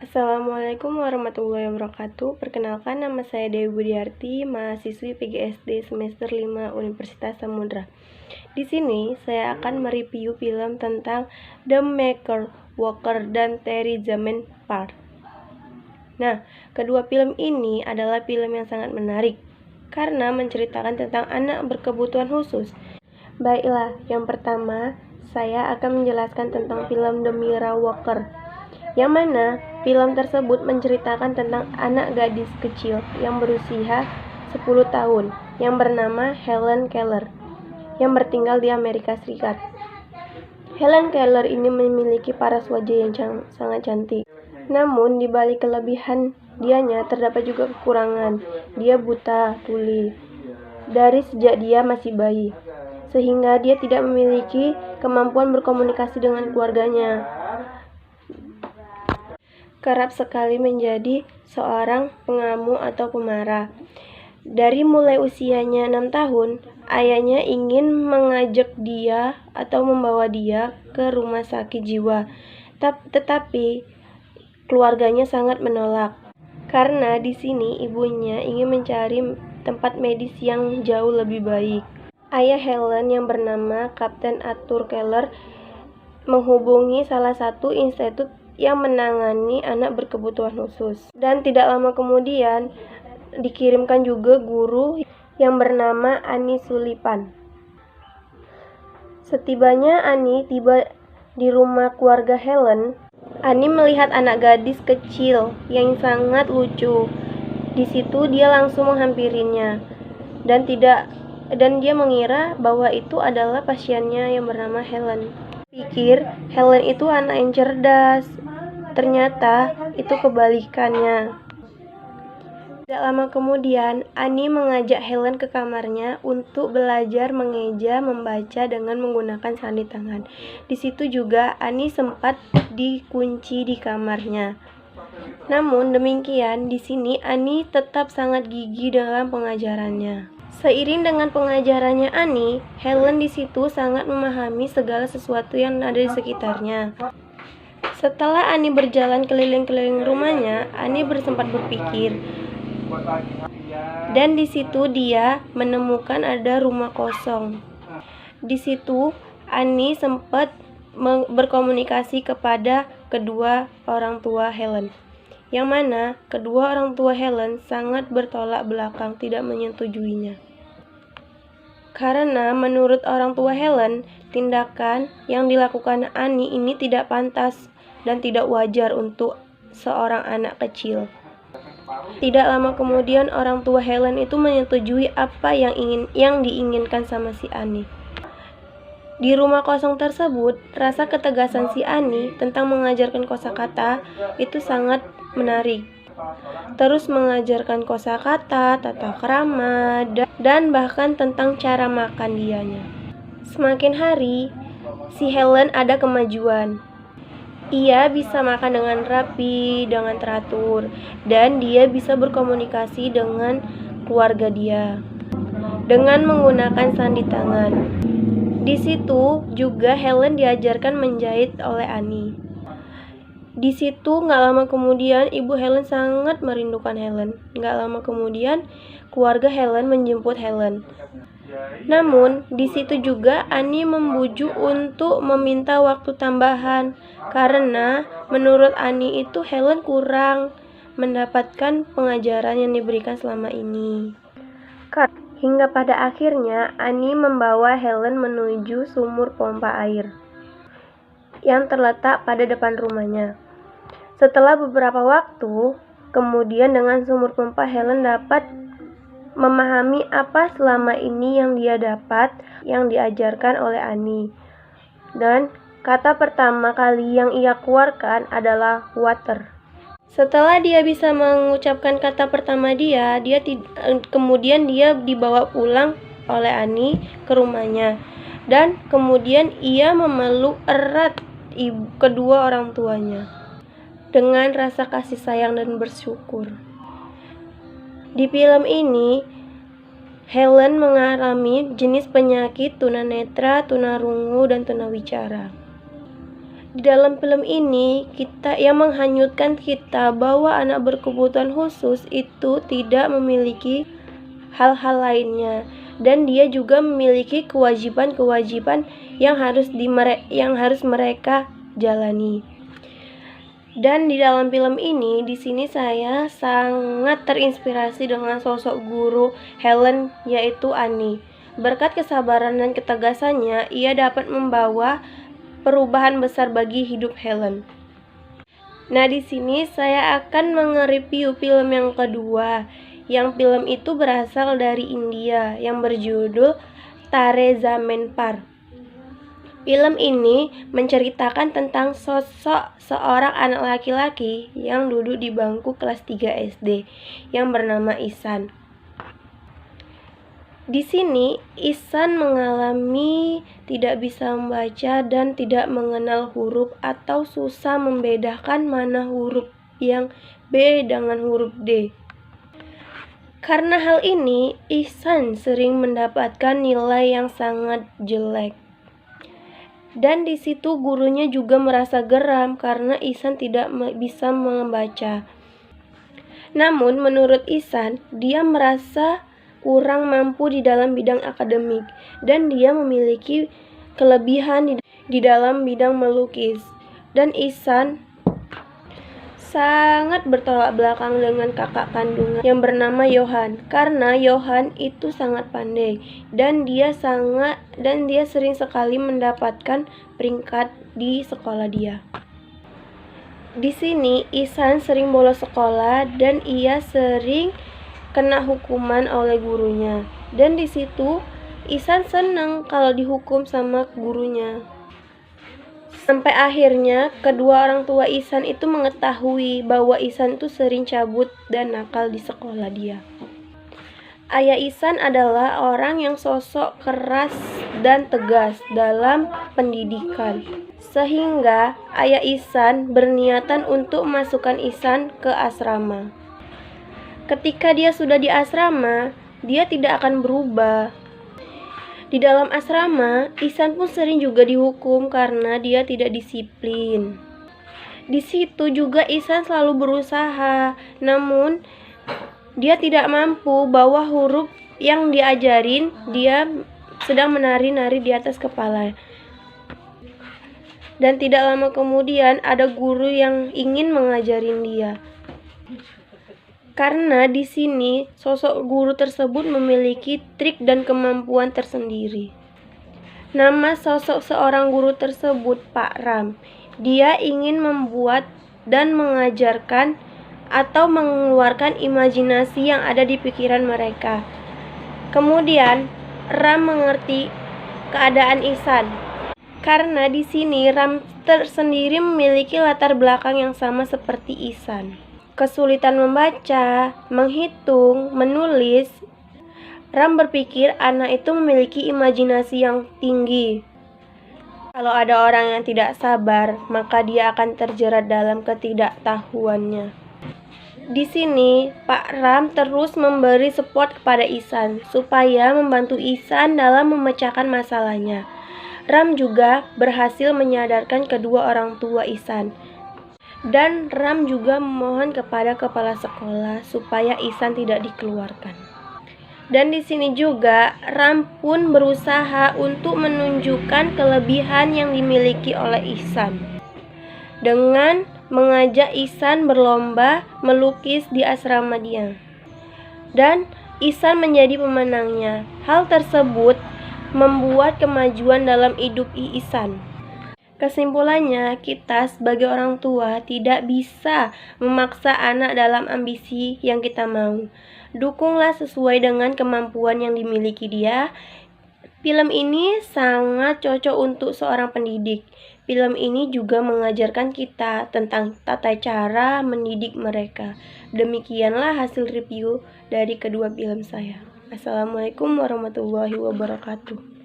Assalamualaikum warahmatullahi wabarakatuh. Perkenalkan, nama saya Dewi Budiarti, mahasiswi PGSD semester 5 Universitas Samudra. Di sini saya akan mereview film tentang The Maker, Walker, dan Terry Zaman Park. Nah, kedua film ini adalah film yang sangat menarik karena menceritakan tentang anak berkebutuhan khusus. Baiklah, yang pertama saya akan menjelaskan tentang film The Maker, Walker, yang mana film tersebut menceritakan tentang anak gadis kecil yang berusia 10 tahun yang bernama Helen Keller yang bertinggal di Amerika Serikat. Helen Keller ini memiliki paras wajah yang sangat cantik. Namun di balik kelebihan dianya terdapat juga kekurangan. Dia buta tuli dari sejak dia masih bayi, sehingga dia tidak memiliki kemampuan berkomunikasi dengan keluarganya. Kerap sekali menjadi seorang pengamu atau pemarah. Dari mulai usianya 6 tahun, ayahnya ingin mengajak dia atau membawa dia ke rumah sakit jiwa. Tetapi keluarganya sangat menolak. Karena di sini ibunya ingin mencari tempat medis yang jauh lebih baik. Ayah Helen yang bernama Kapten Arthur Keller menghubungi salah satu institut yang menangani anak berkebutuhan khusus. Dan tidak lama kemudian dikirimkan juga guru yang bernama Annie Sullivan. Setibanya Annie tiba di rumah keluarga Helen, Annie melihat anak gadis kecil yang sangat lucu. Di situ dia langsung menghampirinya dan dia mengira bahwa itu adalah pasiennya yang bernama Helen. Pikir Helen itu anak yang cerdas. Ternyata itu kebalikannya. Tidak lama kemudian, Annie mengajak Helen ke kamarnya untuk belajar mengeja membaca dengan menggunakan sandi tangan. Di situ juga Annie sempat dikunci di kamarnya. Namun demikian, di sini Annie tetap sangat gigih dalam pengajarannya. Seiring dengan pengajarannya Annie, Helen di situ sangat memahami segala sesuatu yang ada di sekitarnya. Setelah Annie berjalan keliling-keliling rumahnya, Annie sempat berpikir. Dan di situ dia menemukan ada rumah kosong. Di situ Annie sempat berkomunikasi kepada kedua orang tua Helen, yang mana kedua orang tua Helen sangat bertolak belakang, tidak menyetujuinya. Karena menurut orang tua Helen, tindakan yang dilakukan Annie ini tidak pantas dan tidak wajar untuk seorang anak kecil. Tidak lama kemudian orang tua Helen itu menyetujui apa yang diinginkan sama si Annie. Di rumah kosong tersebut, rasa ketegasan si Annie tentang mengajarkan kosakata itu sangat menarik. Terus mengajarkan kosakata, tata krama, dan bahkan tentang cara makan dianya. Semakin hari, si Helen ada kemajuan. Ia bisa makan dengan rapi, dengan teratur, dan dia bisa berkomunikasi dengan keluarga dia dengan menggunakan sandi tangan. Di situ juga Helen diajarkan menjahit oleh Annie. Di situ nggak lama kemudian ibu Helen sangat merindukan Helen. Nggak lama kemudian keluarga Helen menjemput Helen. Namun di situ juga Annie membujuk untuk meminta waktu tambahan karena menurut Annie itu Helen kurang mendapatkan pengajaran yang diberikan selama ini. Hingga pada akhirnya Annie membawa Helen menuju sumur pompa air yang terletak pada depan rumahnya. Setelah beberapa waktu kemudian dengan sumur pompa Helen dapat memahami apa selama ini yang dia dapat yang diajarkan oleh Annie. Dan kata pertama kali yang ia keluarkan adalah water. Setelah dia bisa mengucapkan kata pertama kemudian dia dibawa pulang oleh Annie ke rumahnya. Dan kemudian ia memeluk erat kedua orang tuanya dengan rasa kasih sayang dan bersyukur. Di film ini, Helen mengalami jenis penyakit tunanetra, tunarungu, dan tunawicara. Di dalam film ini, yang menghanyutkan kita bahwa anak berkebutuhan khusus itu tidak memiliki hal-hal lainnya, dan dia juga memiliki kewajiban-kewajiban yang harus mereka jalani. Dan di dalam film ini, di sini saya sangat terinspirasi dengan sosok guru Helen, yaitu Annie. Berkat kesabaran dan ketegasannya, ia dapat membawa perubahan besar bagi hidup Helen. Nah, di sini saya akan nge-review film yang kedua. Yang film itu berasal dari India, yang berjudul Tare Zameen Par. Film ini menceritakan tentang sosok seorang anak laki-laki yang duduk di bangku kelas 3 SD yang bernama Ihsan. Di sini, Ihsan mengalami tidak bisa membaca dan tidak mengenal huruf atau susah membedakan mana huruf yang B dengan huruf D. Karena hal ini, Ihsan sering mendapatkan nilai yang sangat jelek. Dan di situ gurunya juga merasa geram karena Ihsan tidak bisa membaca. Namun menurut Ihsan, dia merasa kurang mampu di dalam bidang akademik dan dia memiliki kelebihan di dalam bidang melukis. Dan Ihsan sangat bertolak belakang dengan kakak kandungnya yang bernama Johan, karena Johan itu sangat pandai dan dia sering sekali mendapatkan peringkat di sekolah dia. Di sini Ihsan sering bolos sekolah dan ia sering kena hukuman oleh gurunya. Dan di situ Ihsan senang kalau dihukum sama gurunya. Sampai akhirnya kedua orang tua Ihsan itu mengetahui bahwa Ihsan itu sering cabut dan nakal di sekolah dia. Ayah Ihsan adalah orang yang sosok keras dan tegas dalam pendidikan. Sehingga ayah Ihsan berniatan untuk memasukkan Ihsan ke asrama. Ketika dia sudah di asrama, dia tidak akan berubah. Di dalam asrama, Ihsan pun sering juga dihukum karena dia tidak disiplin. Di situ juga Ihsan selalu berusaha, namun dia tidak mampu bahwa huruf yang diajarin dia sedang menari-nari di atas kepala. Dan tidak lama kemudian ada guru yang ingin mengajarin dia. Karena di sini sosok guru tersebut memiliki trik dan kemampuan tersendiri. Nama sosok seorang guru tersebut Pak Ram. Dia ingin membuat dan mengajarkan atau mengeluarkan imajinasi yang ada di pikiran mereka. Kemudian Ram mengerti keadaan Ihsan. Karena di sini Ram tersendiri memiliki latar belakang yang sama seperti Ihsan. Kesulitan membaca, menghitung, menulis. Ram berpikir anak itu memiliki imajinasi yang tinggi. Kalau ada orang yang tidak sabar, maka dia akan terjerat dalam ketidaktahuannya. Di sini, Pak Ram terus memberi support kepada Ihsan supaya membantu Ihsan dalam memecahkan masalahnya. Ram juga berhasil menyadarkan kedua orang tua Ihsan. Dan Ram juga memohon kepada kepala sekolah supaya Ihsan tidak dikeluarkan. Dan di sini juga Ram pun berusaha untuk menunjukkan kelebihan yang dimiliki oleh Ihsan dengan mengajak Ihsan berlomba melukis di asrama dia. Dan Ihsan menjadi pemenangnya. Hal tersebut membuat kemajuan dalam hidup Ihsan. Kesimpulannya, kita sebagai orang tua tidak bisa memaksa anak dalam ambisi yang kita mau. Dukunglah sesuai dengan kemampuan yang dimiliki dia. Film ini sangat cocok untuk seorang pendidik. Film ini juga mengajarkan kita tentang tata cara mendidik mereka. Demikianlah hasil review dari kedua film saya. Assalamualaikum warahmatullahi wabarakatuh.